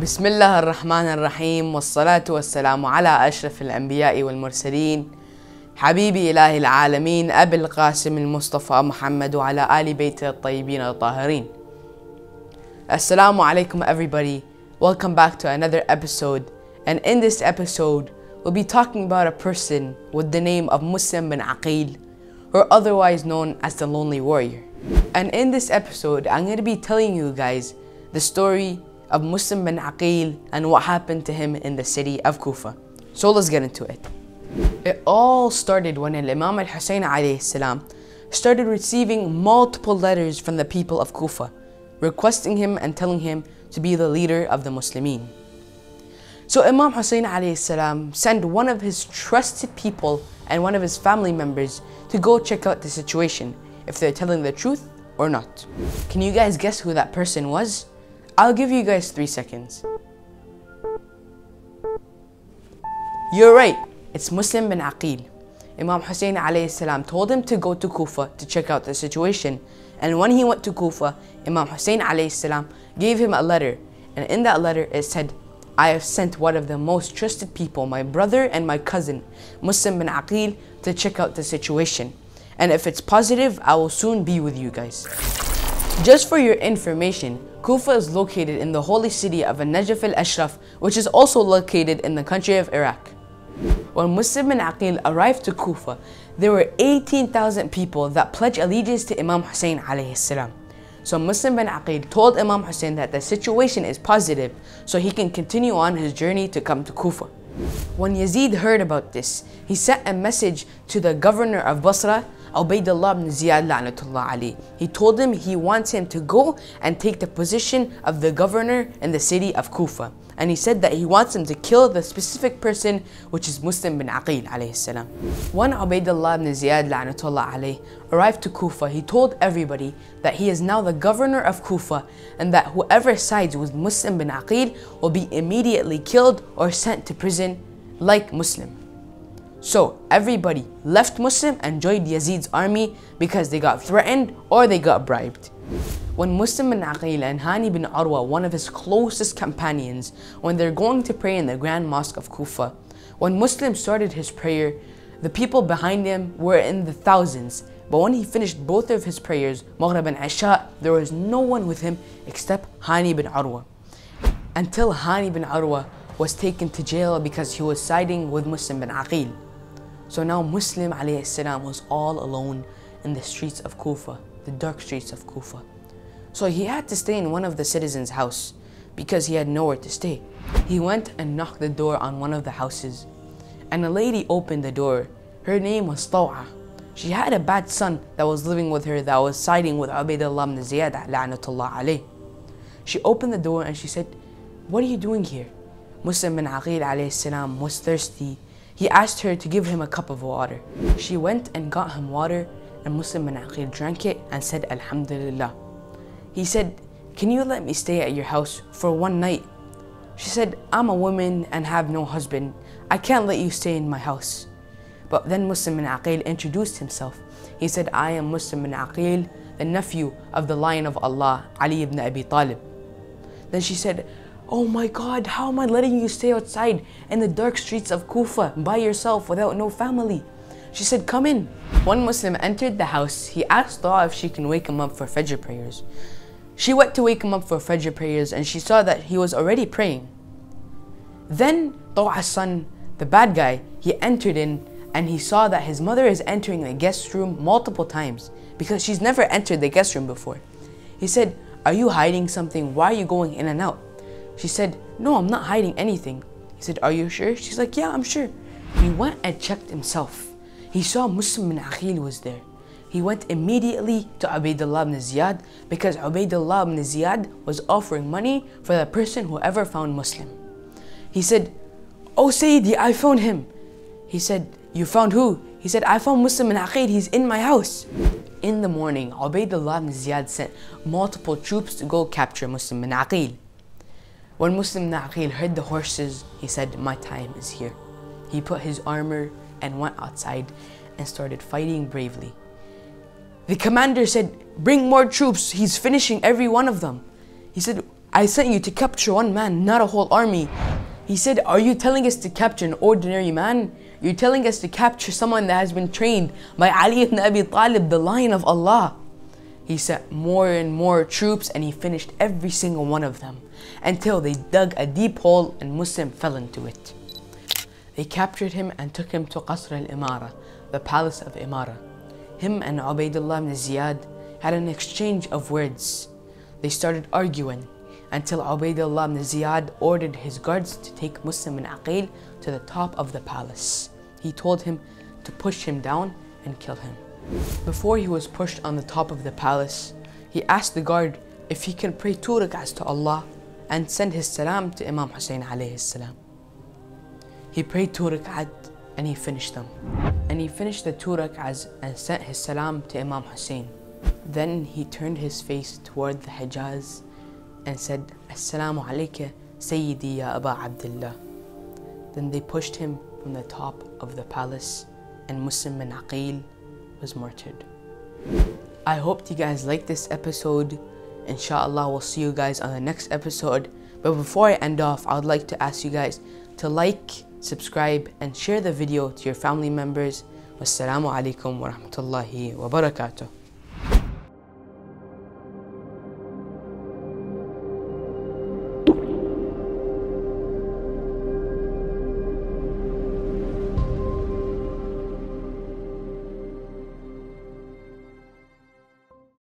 بسم الله الرحمن الرحيم والصلاة والسلام على أشرف الأنبياء والمرسلين حبيبي إله العالمين أبي القاسم المصطفى محمد وعلى آل بيته الطيبين الطاهرين. Assalamu alaikum everybody. Welcome back to another episode, and in this episode we'll be talking about a person with the name of Muslim bin Aqil, or otherwise known as the Lonely Warrior. And in this episode I'm going to be telling you guys the story of Muslim bin Aqil and what happened to him in the city of Kufa. So let's get into it. It all started when Imam Al-Hussein عليه السلام started receiving multiple letters from the people of Kufa, requesting him and telling him to be the leader of the Muslimin. So Imam Hussein عليه السلام sent one of his trusted people and one of his family members to go check out the situation, if they're telling the truth or not. Can you guys guess who that person was? I'll give you guys 3 seconds. You're right, it's Muslim bin Aqil. Imam Hussein عليه السلام told him to go to Kufa to check out the situation, and when he went to Kufa, Imam Hussein عليه السلام gave him a letter, and in that letter it said, I have sent one of the most trusted people, my brother and my cousin, Muslim bin Aqil, to check out the situation, and if it's positive, I will soon be with you guys. Just for your information, Kufa is located in the holy city of Najaf al-Ashraf, which is also located in the country of Iraq. When Muslim bin Aqil arrived to Kufa, there were 18,000 people that pledged allegiance to Imam Hussein عليه السلام. So Muslim bin Aqil told Imam Hussein that the situation is positive, so he can continue on his journey to come to Kufa. When Yazid heard about this, he sent a message to the governor of Basra, Ubaydullah ibn Ziyad la'natullah alayh. He told him he wants him to go and take the position of the governor in the city of Kufa. And he said that he wants him to kill the specific person, which is Muslim bin Aqil alayhi salam. When Ubaydullah ibn Ziyad la'natullah alayh arrived to Kufa, he told everybody that he is now the governor of Kufa, and that whoever sides with Muslim bin Aqil will be immediately killed or sent to prison like Muslim. So everybody left Muslim and joined Yazid's army because they got threatened or they got bribed. When Muslim bin Aqil and Hani bin Urwa, one of his closest companions, when they're going to pray in the Grand Mosque of Kufa, when Muslim started his prayer, the people behind him were in the thousands. But when he finished both of his prayers, Maghrib and Isha, there was no one with him except Hani bin Urwa. Until Hani bin Urwa was taken to jail because he was siding with Muslim bin Aqil. So now Muslim alayhi salam was all alone in the streets of Kufa, the dark streets of Kufa. So he had to stay in one of the citizens' house because he had nowhere to stay. He went and knocked the door on one of the houses, and a lady opened the door. Her name was Taw'a. She had a bad son that was living with her that was siding with Ubaydullah ibn Ziyad la'natullah alayh. She opened the door and she said, "What are you doing here?" Muslim bin Aqil alayhi salam was thirsty. He asked her to give him a cup of water. She went and got him water, and Muslim bin Aqil drank it and said, Alhamdulillah. He said, "Can you let me stay at your house for one night?" She said, "I'm a woman and have no husband. I can't let you stay in my house." But then Muslim bin Aqil introduced himself. He said, "I am Muslim bin Aqil, the nephew of the Lion of Allah, Ali ibn Abi Talib." Then she said, "Oh my God, how am I letting you stay outside in the dark streets of Kufa by yourself without no family?" She said, "Come in." When Muslim entered the house, he asked Ta'a if she can wake him up for Fajr prayers. She went to wake him up for Fajr prayers and she saw that he was already praying. Then Ta'a's son, the bad guy, he entered in and he saw that his mother is entering the guest room multiple times because she's never entered the guest room before. He said, "Are you hiding something? Why are you going in and out?" She said, "No, I'm not hiding anything." He said, "Are you sure?" She's like, "Yeah, I'm sure." He went and checked himself. He saw Muslim bin Aqil was there. He went immediately to Ubaydullah ibn Ziyad because Ubaydullah ibn Ziyad was offering money for the person whoever found Muslim. He said, "Oh Sayyidi, I found him." He said, "You found who?" He said, "I found Muslim bin Aqil, he's in my house." In the morning, Ubaydullah ibn Ziyad sent multiple troops to go capture Muslim bin Aqil. When Muslim bin Aqil heard the horses, he said, "My time is here." He put his armor and went outside and started fighting bravely. The commander said, "Bring more troops, he's finishing every one of them." He said, I sent you to capture one man, not a whole army. He said, are you telling us to capture an ordinary man? You're telling us to capture someone that has been trained by Ali ibn Abi Talib, the lion of Allah. He sent more and more troops and he finished every single one of them until they dug a deep hole and Muslim fell into it. They captured him and took him to Qasr al-Imara, the palace of Imara. Him and Ubaydullah ibn Ziyad had an exchange of words. They started arguing until Ubaydullah ibn Ziyad ordered his guards to take Muslim and Aqil to the top of the palace. He told him to push him down and kill him. Before he was pushed on the top of the palace, he asked the guard if he can pray 2 rak'ahs to Allah and send his salam to Imam Hussein alayhi salam. He prayed 2 rak'ahs and he finished them. And he finished the 2 rak'ahs and sent his salam to Imam Hussein. Then he turned his face toward the Hijaz and said, Assalamu alayka Sayyidi ya Aba Abdullah. Then they pushed him from the top of the palace and Muslim and Aqil was martyred. I hope you guys liked this episode. Inshallah, we'll see you guys on the next episode. But before I end off, I would like to ask you guys to like, subscribe, and share the video to your family members. Wassalamu alaikum wa rahmatullahi wa barakatuh.